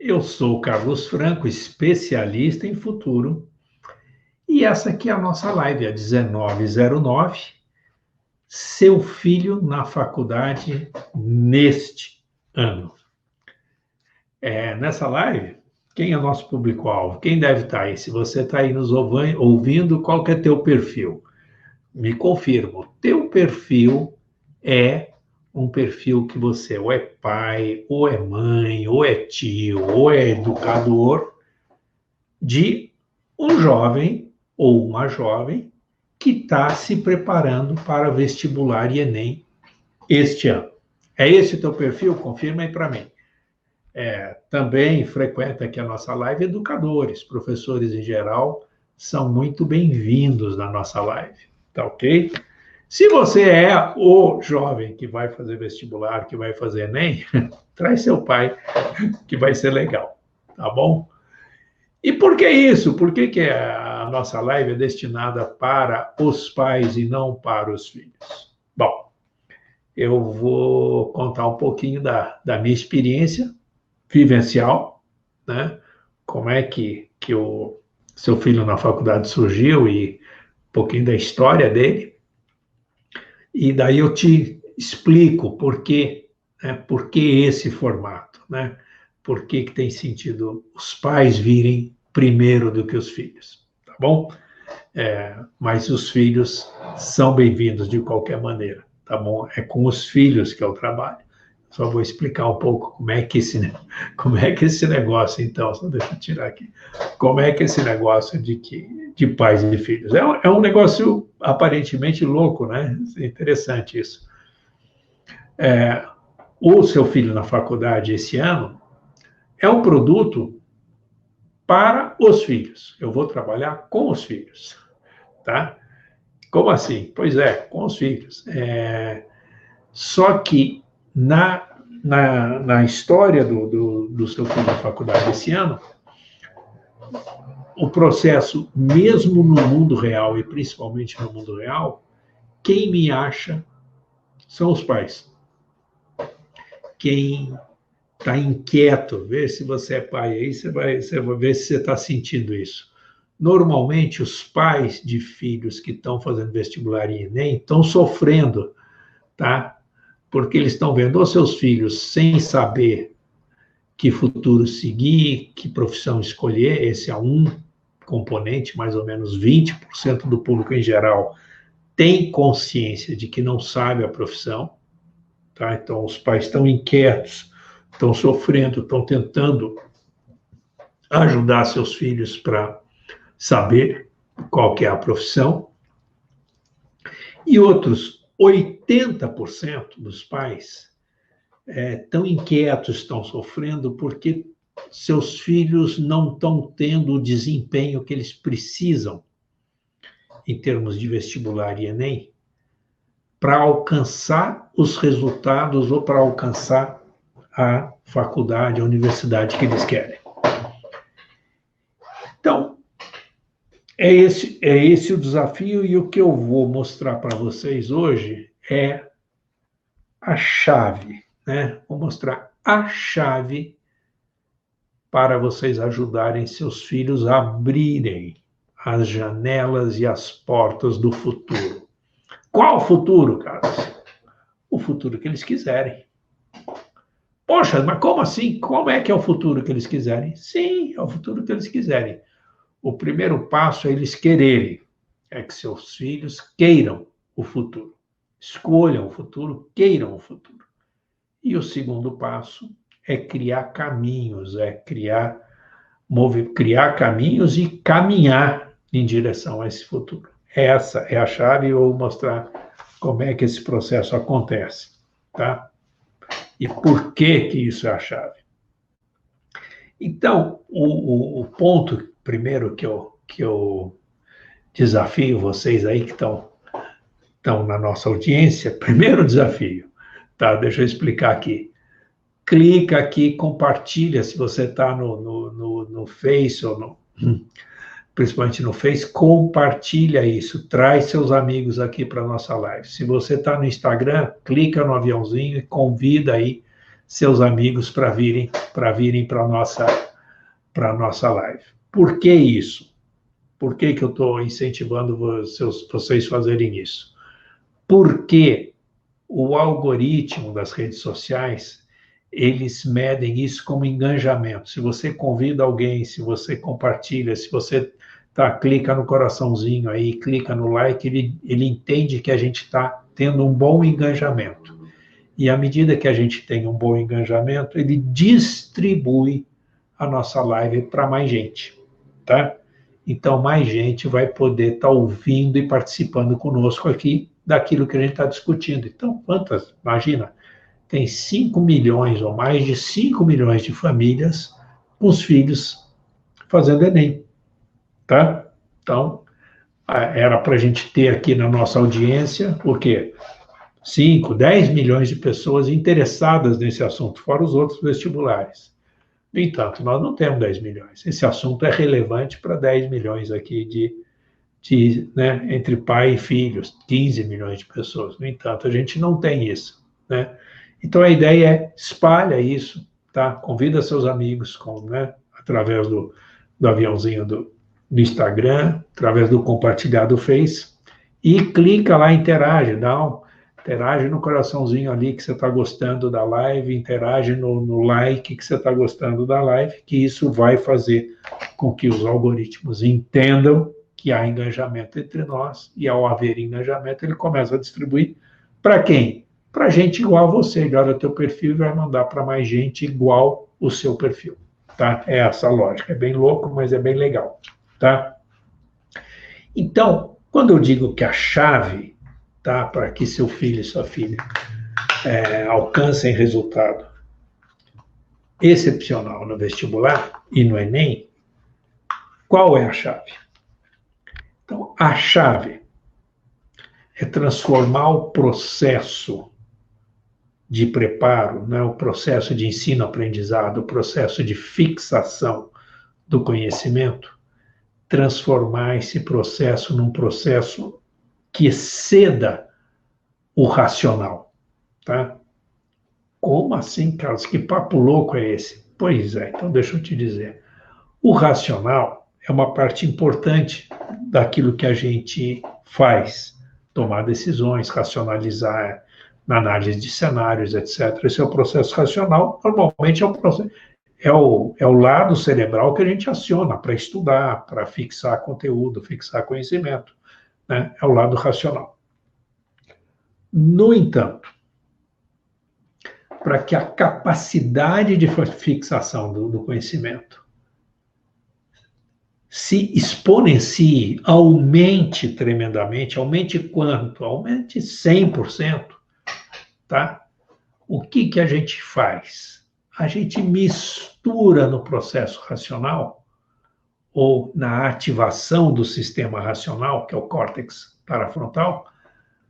Eu sou o Carlos Franco, especialista em futuro, e essa aqui é a nossa live, a 1909, seu filho na faculdade neste ano. Nessa live, quem é nosso público-alvo? Quem deve estar aí? Se você está aí nos ouvindo, qual que é teu perfil? Me confirma, teu perfil é um perfil que você ou é pai, ou é mãe, ou é tio, ou é educador de um jovem ou uma jovem que está se preparando para vestibular e Enem este ano. É esse o teu perfil? Confirma aí para mim. Também frequenta aqui a nossa live educadores, professores em geral, são muito bem-vindos na nossa live, tá ok? Se você é o jovem que vai fazer vestibular, que vai fazer Enem, traz seu pai, que vai ser legal, tá bom? E por que isso? Por que a nossa live é destinada para os pais e não para os filhos? Bom, eu vou contar um pouquinho da minha experiência vivencial, né? Como é que o seu filho na faculdade surgiu e um pouquinho da história dele. E daí eu te explico por que, né? Por que esse formato, né? Por que tem sentido os pais virem primeiro do que os filhos, tá bom? Mas os filhos são bem-vindos de qualquer maneira, tá bom? É com os filhos que eu trabalho. Só vou explicar um pouco como é que esse negócio, então, só deixa eu tirar aqui. Como é que esse negócio de pais e filhos? É um negócio aparentemente louco, né? É interessante isso. O seu filho na faculdade esse ano é um produto para os filhos. Eu vou trabalhar com os filhos, tá? Como assim? Pois é, com os filhos. Só que na história do seu filho na faculdade esse ano, o processo, mesmo no mundo real, e principalmente no mundo real, quem me acha são os pais. Quem está inquieto, vê se você é pai aí, você vai ver se você está sentindo isso. Normalmente, os pais de filhos que estão fazendo vestibular e Enem estão sofrendo, tá? Porque eles estão vendo os seus filhos sem saber que futuro seguir, que profissão escolher. Esse é um componente, mais ou menos 20% do público em geral tem consciência de que não sabe a profissão, tá? Então, os pais estão inquietos, estão sofrendo, estão tentando ajudar seus filhos para saber qual que é a profissão. E outros 80% dos pais estão inquietos, estão sofrendo porque seus filhos não estão tendo o desempenho que eles precisam em termos de vestibular e Enem para alcançar os resultados ou para alcançar a faculdade, a universidade que eles querem. Então, é esse o desafio, e o que eu vou mostrar para vocês hoje é a chave, né? Vou mostrar a chave para vocês ajudarem seus filhos a abrirem as janelas e as portas do futuro. Qual futuro, Carlos? O futuro que eles quiserem. Poxa, mas como assim? Como é que é o futuro que eles quiserem? Sim, é o futuro que eles quiserem. O primeiro passo é eles quererem. É que seus filhos queiram o futuro. Escolham o futuro, queiram o futuro. E o segundo passo é criar caminhos, criar caminhos e caminhar em direção a esse futuro. Essa é a chave, eu vou mostrar como é que esse processo acontece, tá? E por que isso é a chave. Então, o ponto primeiro que eu desafio vocês aí que estão na nossa audiência, primeiro desafio, tá? Deixa eu explicar aqui. Clica aqui, compartilha, se você está no Face ou principalmente no Face, compartilha isso, traz seus amigos aqui para a nossa live. Se você está no Instagram, clica no aviãozinho e convida aí seus amigos para virem para a nossa live. Por que isso? Por que eu estou incentivando vocês fazerem isso? Porque o algoritmo das redes sociais, eles medem isso como engajamento. Se você convida alguém, se você compartilha, se você clica no coraçãozinho aí, clica no like, ele entende que a gente está tendo um bom engajamento. E à medida que a gente tem um bom engajamento, ele distribui a nossa live para mais gente, tá? Então, mais gente vai poder estar ouvindo e participando conosco aqui daquilo que a gente está discutindo. Então, imagina, tem 5 milhões ou mais de 5 milhões de famílias com os filhos fazendo Enem, tá? Então, era para a gente ter aqui na nossa audiência o quê? 5, 10 milhões de pessoas interessadas nesse assunto, fora os outros vestibulares. No entanto, nós não temos 10 milhões. Esse assunto é relevante para 10 milhões aqui né, entre pai e filhos, 15 milhões de pessoas. No entanto, a gente não tem isso, né? Então, a ideia é espalha isso, tá? Convida seus amigos, né, através do aviãozinho do Instagram, através do compartilhar do Face, e clica lá, interage no coraçãozinho ali que você está gostando da live, interage no like que você está gostando da live, que isso vai fazer com que os algoritmos entendam que há engajamento entre nós, e ao haver engajamento, ele começa a distribuir para quem? Para gente igual a você. Ele olha o teu perfil e vai mandar para mais gente igual o seu perfil, tá? É essa a lógica. É bem louco, mas é bem legal, tá? Então, quando eu digo que a chave, tá, para que seu filho e sua filha alcancem resultado excepcional no vestibular e no Enem, qual é a chave? Então, a chave é transformar o processo de preparo, né, o processo de ensino-aprendizado, o processo de fixação do conhecimento, transformar esse processo num processo que exceda o racional, tá? Como assim, Carlos? Que papo louco é esse? Pois é, então deixa eu te dizer. O racional é uma parte importante daquilo que a gente faz, tomar decisões, racionalizar na análise de cenários, etc. Esse é o processo racional. Normalmente é o lado cerebral que a gente aciona para estudar, para fixar conteúdo, fixar conhecimento, né? É o lado racional. No entanto, para que a capacidade de fixação do conhecimento se exponencie, aumente tremendamente, aumente quanto? Aumente 100%, tá? O que a gente faz? A gente mistura no processo racional ou na ativação do sistema racional, que é o córtex parafrontal,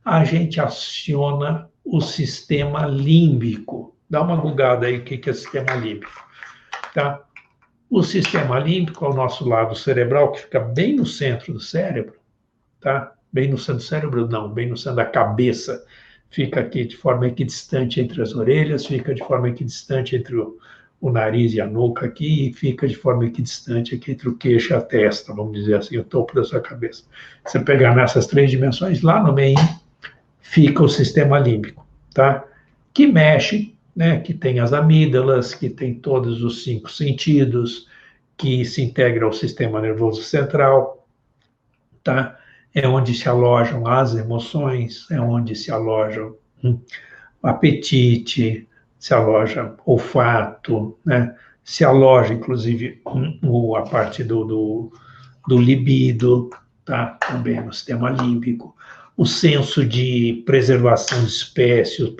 a gente aciona o sistema límbico. Dá uma bugada aí, o que é sistema límbico, tá? O sistema límbico é o nosso lado cerebral, que fica bem no centro do cérebro, tá? Bem no centro do cérebro, não, bem no centro da cabeça. Fica aqui de forma equidistante entre as orelhas, fica de forma equidistante entre o nariz e a nuca aqui, e fica de forma equidistante aqui entre o queixo e a testa, vamos dizer assim, o topo da sua cabeça. Você pegar nessas 3 dimensões, lá no meio, fica o sistema límbico, tá? Que mexe, né, que tem as amígdalas, que tem todos os 5 sentidos, que se integra ao sistema nervoso central, tá? É onde se alojam as emoções, é onde se alojam o apetite, se aloja olfato, né? Se aloja, inclusive, a parte do libido, tá? Também no sistema límbico. O senso de preservação de espécies,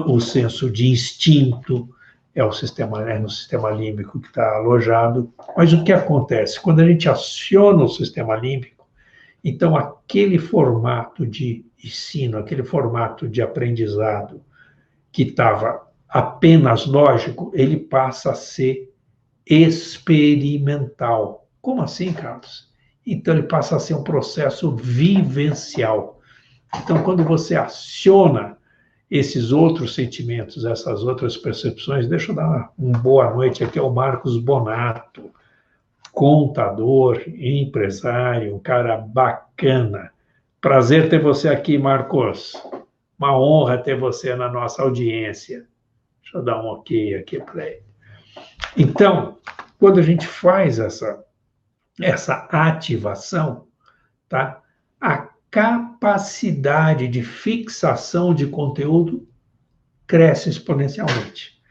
o senso de instinto, é no sistema límbico que está alojado. Mas o que acontece? Quando a gente aciona o sistema límbico, então aquele formato de ensino, aquele formato de aprendizado que estava apenas lógico, ele passa a ser experimental. Como assim, Carlos? Então ele passa a ser um processo vivencial. Então, quando você aciona esses outros sentimentos, essas outras percepções. Deixa eu dar uma boa noite aqui ao Marcos Bonato, contador, empresário, um cara bacana. Prazer ter você aqui, Marcos. Uma honra ter você na nossa audiência. Deixa eu dar um ok aqui para ele. Então, quando a gente faz essa ativação, tá? A capacidade de fixação de conteúdo cresce exponencialmente,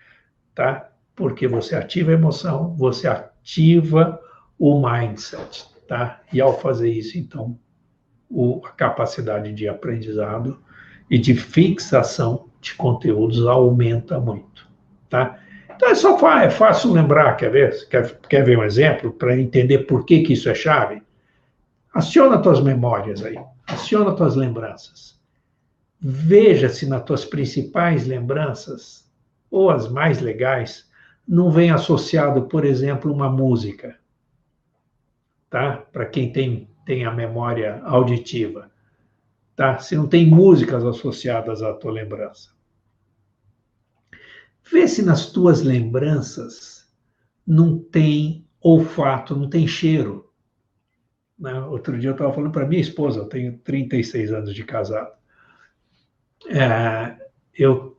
tá? Porque você ativa a emoção, você ativa o mindset, tá? E ao fazer isso, então, a capacidade de aprendizado e de fixação de conteúdos aumenta muito, tá? Então é fácil lembrar, quer ver? Quer ver um exemplo para entender por que isso é chave? Aciona tuas memórias aí, aciona tuas lembranças. Veja se nas tuas principais lembranças, ou as mais legais, não vem associado, por exemplo, uma música, tá? Para quem tem a memória auditiva, tá? Se não tem músicas associadas à tua lembrança. Vê se nas tuas lembranças não tem olfato, não tem cheiro. Né? Outro dia eu estava falando para minha esposa, eu tenho 36 anos de casado. Eu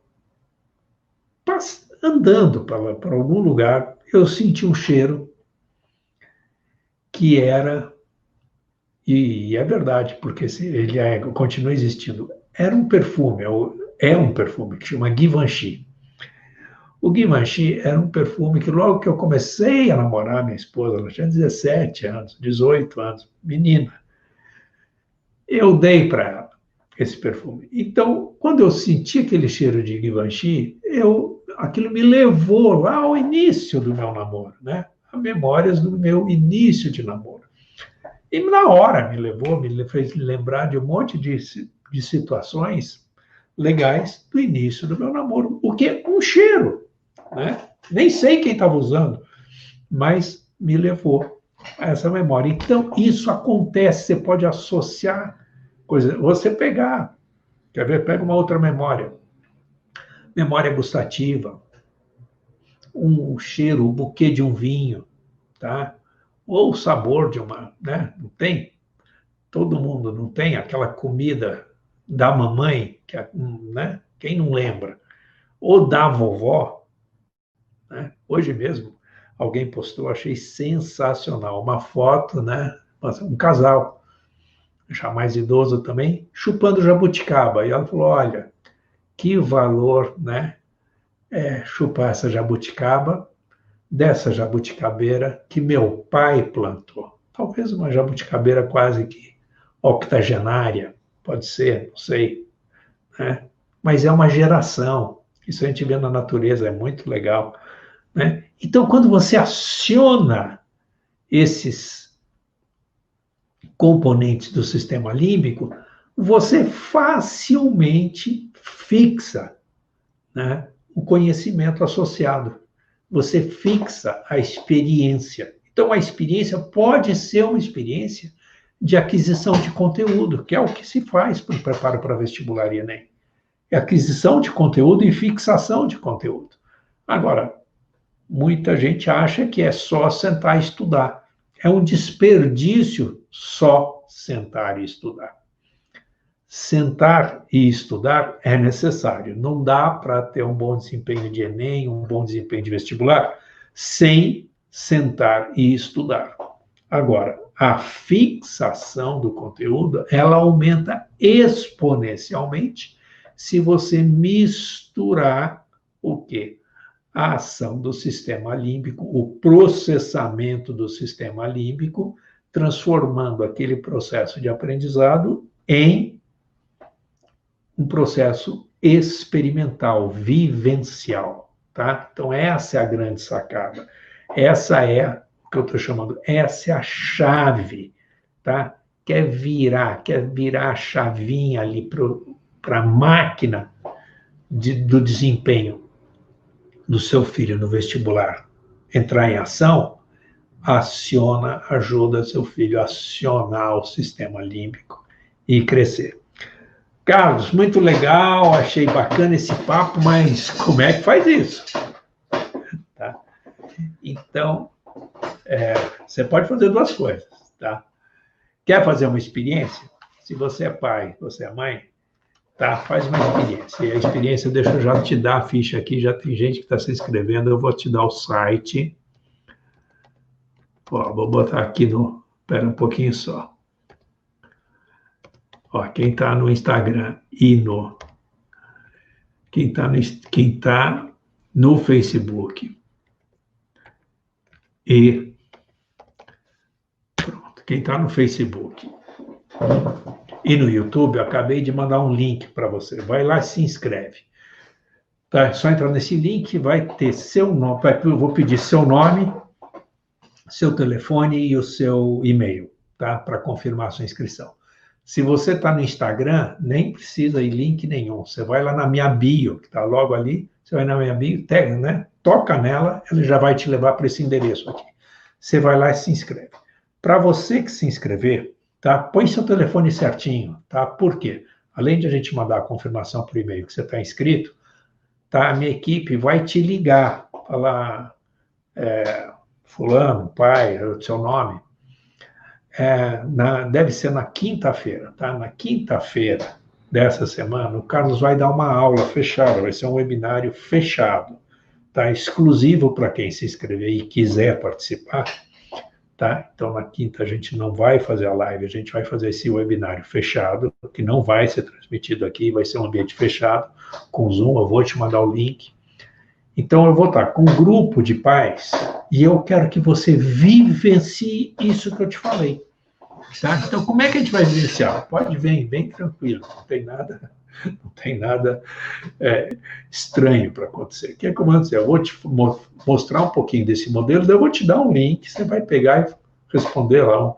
andando para algum lugar, eu senti um cheiro que era, e é verdade, porque ele continua existindo, era um perfume, é um perfume que chama Givenchy. O Givenchy era um perfume que logo que eu comecei a namorar minha esposa, ela tinha 17 anos, 18 anos, menina, eu dei para ela esse perfume. Então, quando eu senti aquele cheiro de Givenchy, aquilo me levou lá ao início do meu namoro, né? A memórias do meu início de namoro. E na hora me fez lembrar de um monte de situações legais do início do meu namoro. O que é um cheiro, né? Nem sei quem estava usando, mas me levou a essa memória. Então, isso acontece, você pode associar coisas. Você quer ver? Pega uma outra memória. Memória gustativa, um cheiro, o buquê de um vinho, tá? Ou o sabor de uma, né? Não tem? Todo mundo não tem aquela comida da mamãe, né? Quem não lembra? Ou da vovó, né? Hoje mesmo, alguém postou, achei sensacional, uma foto, né? Um casal, já mais idoso também, chupando jabuticaba. E ela falou, olha, que valor, né? Chupar essa jabuticaba, dessa jabuticabeira que meu pai plantou. Talvez uma jabuticabeira quase que octogenária, pode ser, não sei, né? Mas é uma geração. Isso a gente vê na natureza, é muito legal, né? Então, quando você aciona esses componentes do sistema límbico, você facilmente fixa, né, o conhecimento associado. Você fixa a experiência. Então, a experiência pode ser uma experiência de aquisição de conteúdo, que é o que se faz para o preparo para vestibular e Enem. É aquisição de conteúdo e fixação de conteúdo. Agora, muita gente acha que é só sentar e estudar. É um desperdício só sentar e estudar. Sentar e estudar é necessário. Não dá para ter um bom desempenho de Enem, um bom desempenho de vestibular, sem sentar e estudar. Agora, a fixação do conteúdo, ela aumenta exponencialmente se você misturar o quê? A ação do sistema límbico, o processamento do sistema límbico, transformando aquele processo de aprendizado em um processo experimental, vivencial, tá? Então, essa é a grande sacada. Essa é o que eu estou chamando, essa é a chave, tá? Quer virar a chavinha ali para a máquina do desempenho do seu filho no vestibular entrar em ação, ajuda seu filho a acionar o sistema límbico e crescer. Carlos, muito legal, achei bacana esse papo, mas como é que faz isso? Tá? Então, você pode fazer duas coisas, tá? Quer fazer uma experiência? Se você é pai, você é mãe, tá? Faz uma experiência. E a experiência, deixa eu já te dar a ficha aqui, já tem gente que está se inscrevendo, eu vou te dar o site. Ó, vou botar aqui no... Espera um pouquinho só. Ó, quem está no Instagram e no... Quem tá no Facebook e... Pronto, quem está no Facebook e no YouTube, eu acabei de mandar um link para você. Vai lá e se inscreve. Tá? É só entrar nesse link, vai ter seu nome, eu vou pedir seu nome, seu telefone e o seu e-mail, tá? Para confirmar a sua inscrição. Se você está no Instagram, nem precisa ir link nenhum. Você vai lá na minha bio, que está logo ali, você vai na minha bio, né? Toca nela, ela já vai te levar para esse endereço aqui. Você vai lá e se inscreve. Para você que se inscrever, tá? Põe seu telefone certinho, tá? Por quê? Além de a gente mandar a confirmação por e-mail que você está inscrito, tá? A minha equipe vai te ligar, falar, fulano, pai, o seu nome, deve ser na quinta-feira, tá? Na quinta-feira dessa semana, o Carlos vai dar uma aula fechada, vai ser um webinário fechado, tá? Exclusivo para quem se inscrever e quiser participar, tá? Então, na quinta a gente não vai fazer a live, a gente vai fazer esse webinário fechado, que não vai ser transmitido aqui, vai ser um ambiente fechado, com Zoom, eu vou te mandar o link. Então, eu vou estar com um grupo de pais e eu quero que você vivencie isso que eu te falei. Tá? Então, como é que a gente vai vivenciar? Pode vir, bem tranquilo, não tem nada estranho para acontecer. O que é que eu vou dizer? Eu vou te mostrar um pouquinho desse modelo, daí eu vou te dar um link, você vai pegar e responder lá,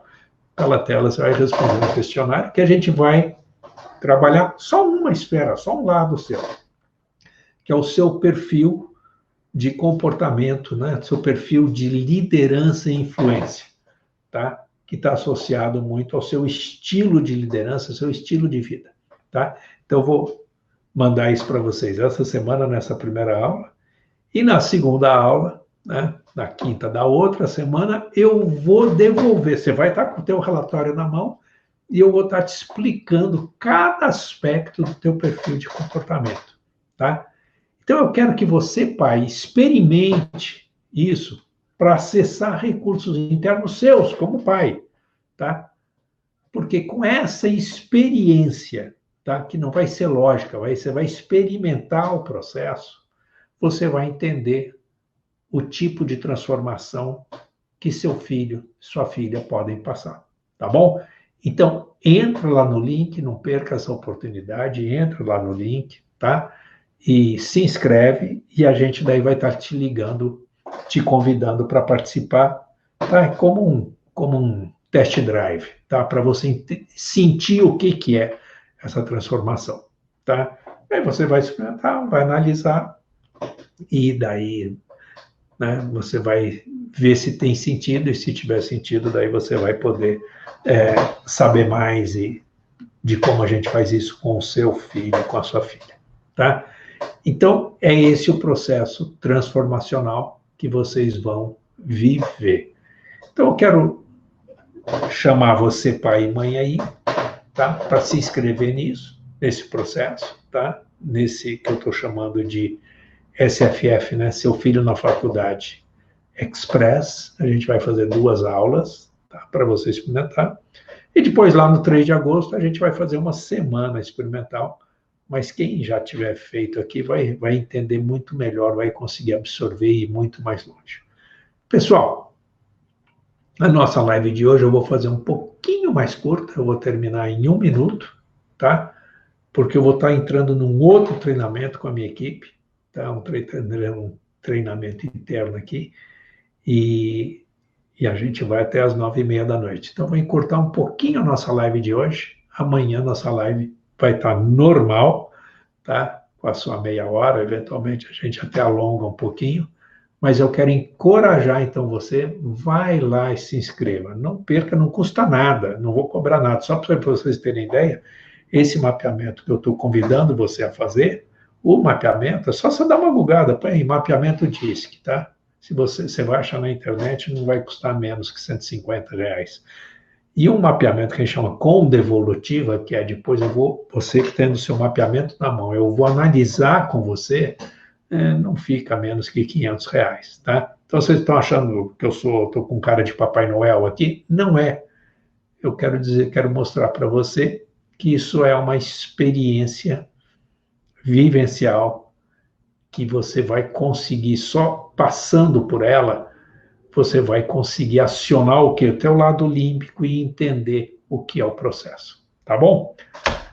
pela tela, você vai responder um questionário, que a gente vai trabalhar só uma esfera, só um lado seu, que é o seu perfil de comportamento, né? Seu perfil de liderança e influência, tá? Que está associado muito ao seu estilo de liderança, seu estilo de vida, tá? Então, eu vou mandar isso para vocês essa semana, nessa primeira aula, e na segunda aula, né? Na quinta da outra semana, eu vou devolver. Você vai estar com o teu relatório na mão e eu vou estar te explicando cada aspecto do teu perfil de comportamento, tá? Então, eu quero que você, pai, experimente isso para acessar recursos internos seus, como pai, tá? Porque com essa experiência, tá? Que não vai ser lógica, você vai experimentar o processo, você vai entender o tipo de transformação que seu filho, sua filha podem passar, tá bom? Então, entra lá no link, não perca essa oportunidade, entra lá no link, tá? E se inscreve e a gente daí vai estar te ligando, te convidando para participar, tá? Como um test drive, tá? Para você sentir o que é essa transformação, tá? Aí você vai experimentar, vai analisar e daí, né, você vai ver se tem sentido e se tiver sentido, daí você vai poder saber mais de como a gente faz isso com o seu filho, com a sua filha, tá? Então, é esse o processo transformacional que vocês vão viver. Então, eu quero chamar você, pai e mãe aí, tá? Para se inscrever nisso, nesse processo, tá? Nesse que eu estou chamando de SFF, né? Seu Filho na Faculdade Express. A gente vai fazer 2 aulas, tá? Para você experimentar. E depois, lá no 3 de agosto, a gente vai fazer uma semana experimental. Mas quem já tiver feito aqui vai entender muito melhor, vai conseguir absorver e ir muito mais longe. Pessoal, a nossa live de hoje eu vou fazer um pouquinho mais curta, eu vou terminar em 1 minuto, tá? Porque eu vou estar entrando num outro treinamento com a minha equipe, tá? Um treinamento interno aqui, e a gente vai até as 9h30 da noite. Então, vou encurtar um pouquinho a nossa live de hoje. Amanhã, nossa live vai estar normal, tá? Com a sua meia hora, eventualmente a gente até alonga um pouquinho, mas eu quero encorajar, então, você, vai lá e se inscreva. Não perca, não custa nada, não vou cobrar nada. Só para vocês terem ideia, esse mapeamento que eu estou convidando você a fazer, o mapeamento, é só você dar uma bugada, põe aí, mapeamento DISC, tá? Se você vai achar na internet, não vai custar menos que R$ 150. E um mapeamento que a gente chama com devolutiva, que é depois você que tendo o seu mapeamento na mão, eu vou analisar com você, não fica menos que R$ 500, tá? Então vocês estão achando que eu estou com cara de Papai Noel aqui? Não é. Eu quero mostrar para você que isso é uma experiência vivencial que você vai conseguir só passando por ela, você vai conseguir acionar o que? O teu lado límbico e entender o que é o processo. Tá bom?